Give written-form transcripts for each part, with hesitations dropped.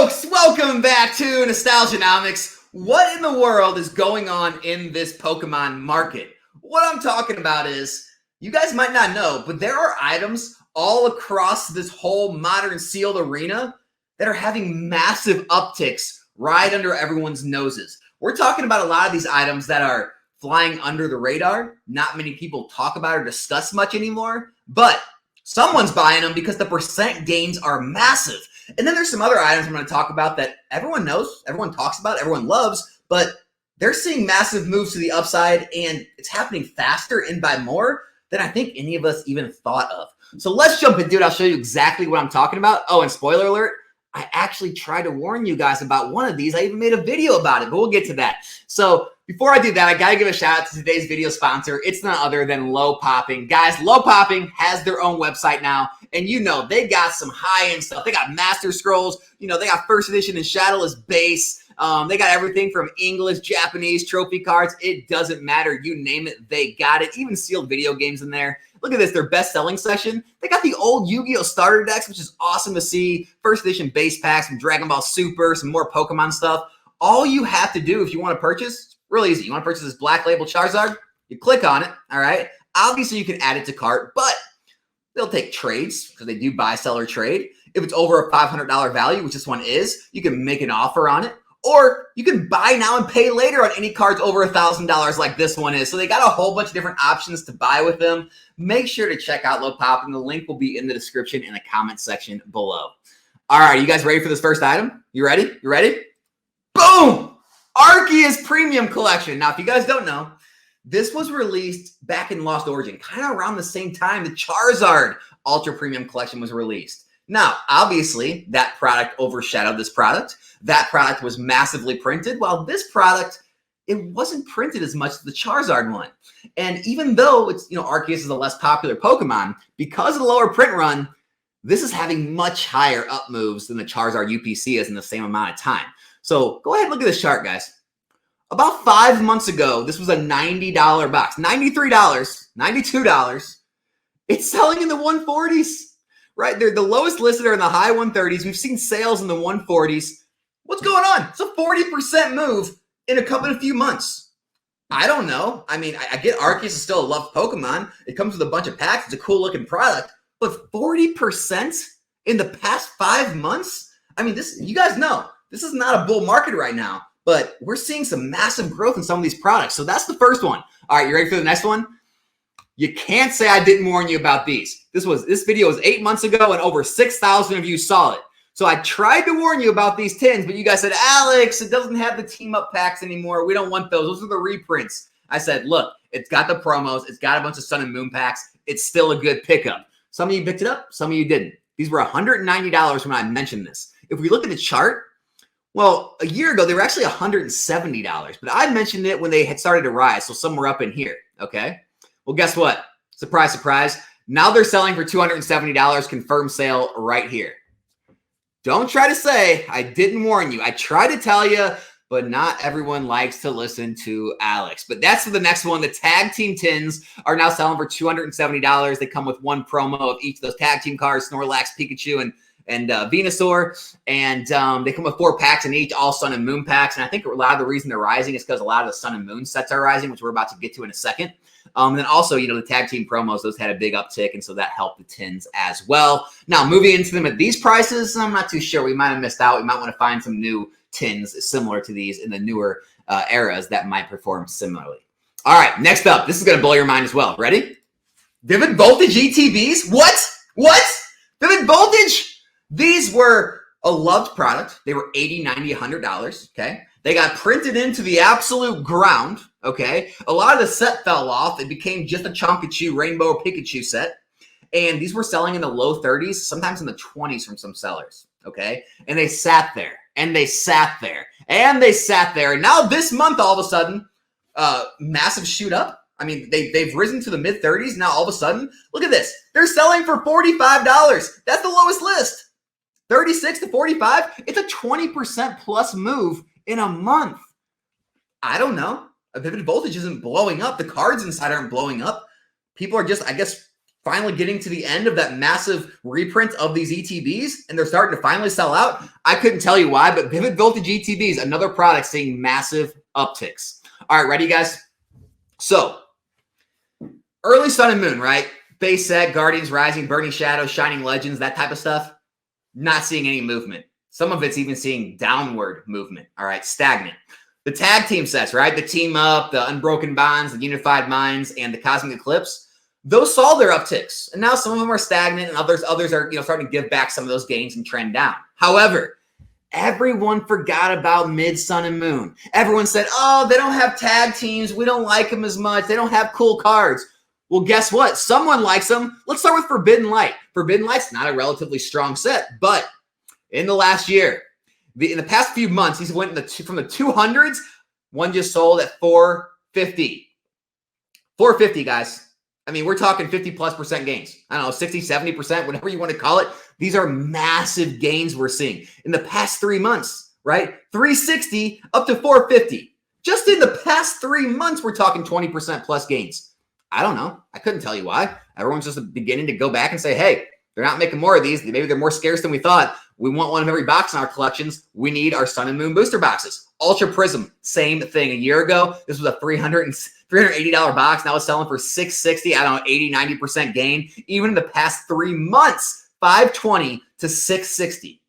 folks, welcome back to Nostalgianomics. What in the world is going on in this Pokemon market? What I'm talking about is, you guys might not know, but there are items all across this whole modern sealed arena that are having massive upticks right under everyone's noses. We're talking about a lot of these items that are flying under the radar. Not many people talk about or discuss much anymore, but someone's buying them because the percent gains are massive. And then there's some other items I'm going to talk about that everyone knows, everyone talks about, everyone loves, but they're seeing massive moves to the upside, and it's happening faster and by more than I think any of us even thought of. So let's jump into it. I'll show you exactly what I'm talking about. Oh, and spoiler alert, I actually tried to warn you guys about one of these. I even made a video about it, but we'll get to that. So before I do that, I got to give a shout out to today's video sponsor. It's none other than Low Popping. Guys, Low Popping has their own website now, and you know, they got some high-end stuff. They got Master Scrolls. You know, they got First Edition and Shadowless Base. They got everything from English, Japanese, trophy cards. It doesn't matter. You name it, they got it. Even sealed video games in there. Look at this, their best-selling section. They got the old Yu-Gi-Oh! Starter decks, which is awesome to see. First edition base packs, some Dragon Ball Super, some more Pokemon stuff. All you have to do if you want to purchase, really easy. You want to purchase this Black Label Charizard? You click on it, all right? Obviously, you can add it to cart, but they'll take trades because they do buy, sell, or trade. If it's over a $500 value, which this one is, you can make an offer on it. Or you can buy now and pay later on any cards over $1,000 like this one is. So they got a whole bunch of different options to buy with them. Make sure to check out Low Popping. The link will be in the description in the comment section below. All right, you guys ready for this first item? You ready? You ready? Boom! Arceus Premium Collection. Now, if you guys don't know, this was released back in Lost Origin, kind of around the same time the Charizard Ultra Premium Collection was released. Now, obviously, that product overshadowed this product. That product was massively printed, while this product, it wasn't printed as much as the Charizard one. And even though it's, Arceus is a less popular Pokemon, because of the lower print run, this is having much higher up moves than the Charizard UPC is in the same amount of time. So go ahead and look at this chart, guys. About 5 months ago, this was a $90 box, $93, $92. It's selling in the 140s. Right, they're the lowest listed are in the high 130s. We've seen sales in the 140s. What's going on? It's a 40% move in a few months. I don't know. I mean, I get Arceus is still a loved Pokemon. It comes with a bunch of packs. It's a cool looking product. But 40% in the past 5 months? I mean, this, you guys know, this is not a bull market right now. But we're seeing some massive growth in some of these products. So that's the first one. All right, you ready for the next one? You can't say I didn't warn you about these. This video was 8 months ago, and over 6,000 of you saw it. So I tried to warn you about these tins, but you guys said, Alex, it doesn't have the team up packs anymore. We don't want those. Those are the reprints. I said, look, it's got the promos. It's got a bunch of Sun and Moon packs. It's still a good pickup. Some of you picked it up. Some of you didn't. These were $190 when I mentioned this. If we look at the chart, well, a year ago, they were actually $170, but I mentioned it when they had started to rise. So somewhere up in here, okay? Well, guess what? Surprise, surprise. Now they're selling for $270, confirmed sale right here. Don't try to say I didn't warn you. I tried to tell you, but not everyone likes to listen to Alex. But that's for the next one. The tag team tins are now selling for $270. They come with one promo of each of those tag team cards, Snorlax, Pikachu, and Venusaur. And they come with 4 packs in each, all Sun and Moon packs. And I think a lot of the reason they're rising is because a lot of the Sun and Moon sets are rising, which we're about to get to in a second. And then also, the tag team promos, those had a big uptick, and so that helped the tins as well. Now, moving into them at these prices, I'm not too sure. We might have missed out. We might want to find some new tins similar to these in the newer eras that might perform similarly. All right, next up. This is going to blow your mind as well. Ready? Vivid Voltage ETBs? What? Vivid Voltage? These were a loved product. They were $80, $90, $100, okay? They got printed into the absolute ground, okay? A lot of the set fell off. It became just a Chonkachu Rainbow Pikachu set. And these were selling in the low 30s, sometimes in the 20s from some sellers, okay? And they sat there, and they sat there, and they sat there. And now this month, all of a sudden, massive shoot up. I mean, they've risen to the mid-30s. Now, all of a sudden, look at this. They're selling for $45. That's the lowest list. 36 to 45. It's a 20% plus move in a month. I don't know. A Vivid Voltage isn't blowing up. The cards inside aren't blowing up. People are just, I guess, finally getting to the end of that massive reprint of these ETBs, and they're starting to finally sell out. I couldn't tell you why, but Vivid Voltage ETBs, another product seeing massive upticks. All right, ready, guys? So, early Sun and Moon, right? Base set, Guardians, Rising, Burning Shadows, Shining Legends, that type of stuff. Not seeing any movement. Some of it's even seeing downward movement. All right, stagnant. The tag team sets, right? The Team Up, the Unbroken Bonds, the Unified Minds, and the Cosmic Eclipse. Those saw their upticks, and now some of them are stagnant, and others are starting to give back some of those gains and trend down. However, everyone forgot about Mid Sun and Moon. Everyone said, "Oh, they don't have tag teams. We don't like them as much. They don't have cool cards." Well, guess what? Someone likes them. Let's start with Forbidden Light. Forbidden Light's not a relatively strong set, but in the last year, in the past few months, he's went from the 200s. One just sold at 450. 450, guys. I mean, we're talking 50+% gains. I don't know, 60, 70%, whatever you want to call it. These are massive gains we're seeing in the past 3 months, right? 360 up to 450. Just in the past 3 months, we're talking 20% plus gains. I don't know. I couldn't tell you why. Everyone's just beginning to go back and say, hey, they're not making more of these. Maybe they're more scarce than we thought. We want one of every box in our collections. We need our Sun and Moon booster boxes. Ultra Prism, same thing. A year ago, this was a $380 box. Now it's selling for $660. I don't know, 80, 90% gain. Even in the past 3 months, $520 to $660.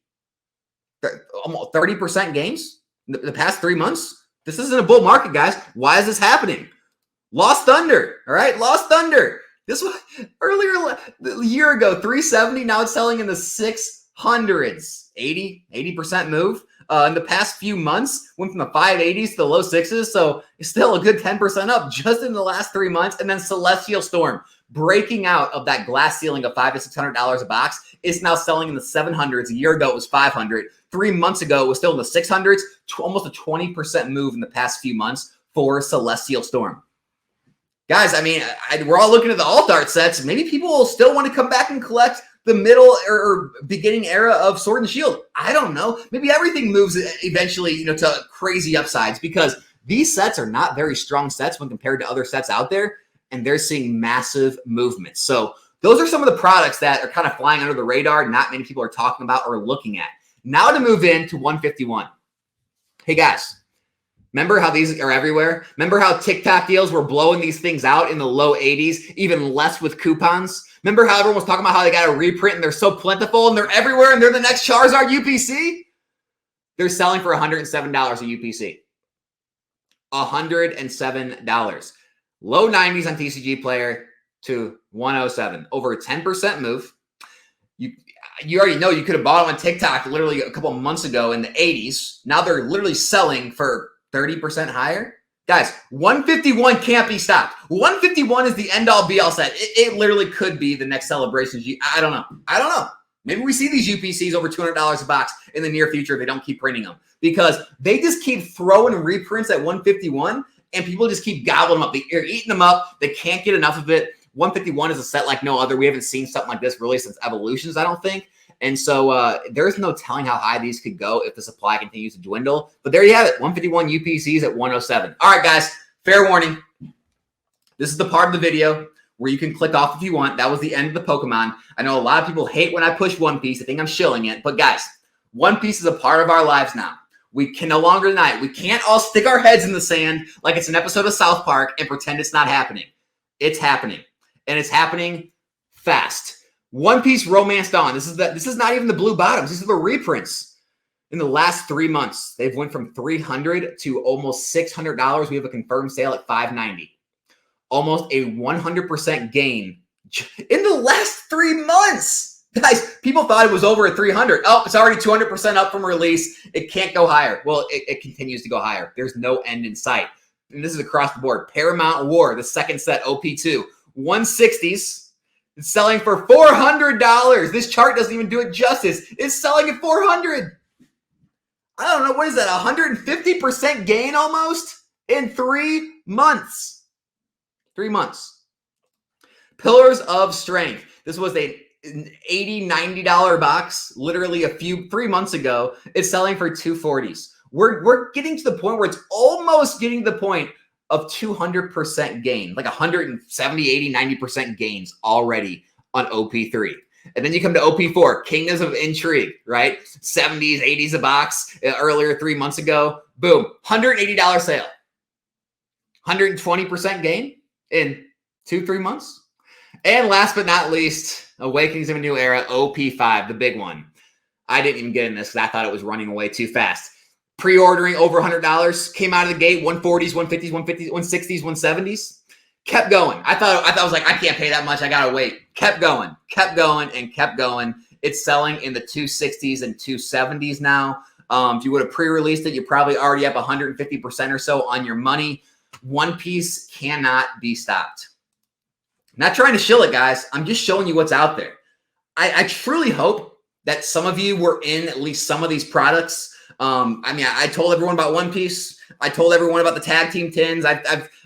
Almost 30% gains in the past 3 months. This isn't a bull market, guys. Why is this happening? Lost Thunder, all right? Lost Thunder. This was earlier, a year ago, 370. Now it's selling in the 600s. 80% move. In the past few months, went from the 580s to the low 6s. So it's still a good 10% up just in the last 3 months. And then Celestial Storm, breaking out of that glass ceiling of $500 to $600 a box, is now selling in the 700s. A year ago, it was 500. 3 months ago, it was still in the 600s. Almost a 20% move in the past few months for Celestial Storm. Guys, I mean, we're all looking at the alt art sets. Maybe people will still want to come back and collect the middle or beginning era of Sword and Shield. I don't know. Maybe everything moves eventually, to crazy upsides, because these sets are not very strong sets when compared to other sets out there, and they're seeing massive movement. So those are some of the products that are kind of flying under the radar. Not many people are talking about or looking at. Now to move into 151. Hey guys. Remember how these are everywhere? Remember how TikTok deals were blowing these things out in the low 80s, even less with coupons? Remember how everyone was talking about how they got a reprint and they're so plentiful and they're everywhere and they're the next Charizard UPC? They're selling for $107 a UPC. $107. Low 90s on TCG Player to 107. Over a 10% move. You already know you could have bought them on TikTok literally a couple of months ago in the 80s. Now they're literally selling for 30% higher. Guys, 151 can't be stopped. 151 is the end-all be-all set. It literally could be the next Celebrations. I don't know. Maybe we see these UPCs over $200 a box in the near future if they don't keep printing them, because they just keep throwing reprints at 151 and people just keep gobbling them up. They're eating them up. They can't get enough of it. 151 is a set like no other. We haven't seen something like this really since Evolutions, I don't think. And so there's no telling how high these could go if the supply continues to dwindle. But there you have it, 151 UPCs at 107. All right, guys, fair warning. This is the part of the video where you can click off if you want. That was the end of the Pokemon. I know a lot of people hate when I push One Piece. They think I'm shilling it. But guys, One Piece is a part of our lives now. We can no longer deny it. We can't all stick our heads in the sand like it's an episode of South Park and pretend it's not happening. It's happening. And it's happening fast. One Piece Romance Dawn. This is not even the blue bottoms. These are the reprints. In the last 3 months, they've went from $300 to almost $600. We have a confirmed sale at $590. Almost a 100% gain in the last 3 months. Guys, people thought it was over at $300. Oh, it's already 200% up from release. It can't go higher. Well, it continues to go higher. There's no end in sight. And this is across the board. Paramount War, the second set, OP2, 160s. It's selling for $400. This chart doesn't even do it justice. It's selling at $400. I don't know. What is that? 150% gain almost in 3 months. 3 months. Pillars of Strength. This was an $80, $90 box literally 3 months ago. It's selling for $240s. We're getting to the point where it's almost getting to the point of 200% gain, like 170, 80, 90% gains already on OP3. And then you come to OP4, Kingdoms of Intrigue, right? 70s, 80s a box earlier 3 months ago. Boom, $180 sale. 120% gain in 2-3 months. And last but not least, Awakenings of a New Era, OP5, the big one. I didn't even get in this because I thought it was running away too fast. Pre-ordering over $100, came out of the gate, 140s, 150s, 150s, 160s, 170s. Kept going. I thought I was like, I can't pay that much. I got to wait. Kept going, and kept going. It's selling in the 260s and 270s now. If you would have pre-released it, you're probably already up 150% or so on your money. One Piece cannot be stopped. I'm not trying to shill it, guys. I'm just showing you what's out there. I truly hope that some of you were in at least some of these products. I told everyone about One Piece. I told everyone about the tag team tins.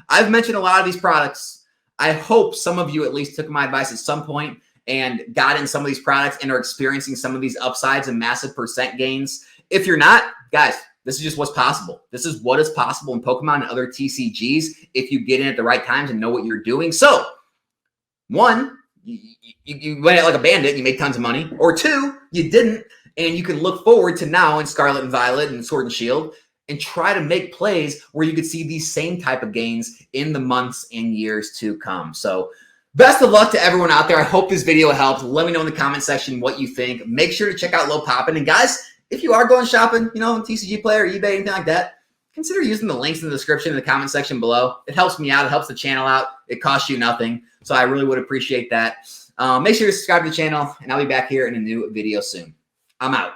I've mentioned a lot of these products. I hope some of you at least took my advice at some point and got in some of these products and are experiencing some of these upsides and massive percent gains. If you're not, guys, this is just what's possible. This is what is possible in Pokemon and other TCGs if you get in at the right times and know what you're doing. So, one, you went out like a bandit and you made tons of money. Or two, you didn't, and you can look forward to now in Scarlet and Violet and Sword and Shield and try to make plays where you could see these same type of gains in the months and years to come. So best of luck to everyone out there. I hope this video helped. Let me know in the comment section what you think. Make sure to check out Low Poppin'. And guys, if you are going shopping, on TCG Player, eBay, anything like that, consider using the links in the description in the comment section below. It helps me out. It helps the channel out. It costs you nothing. So I really would appreciate that. Make sure to subscribe to the channel, and I'll be back here in a new video soon. I'm out.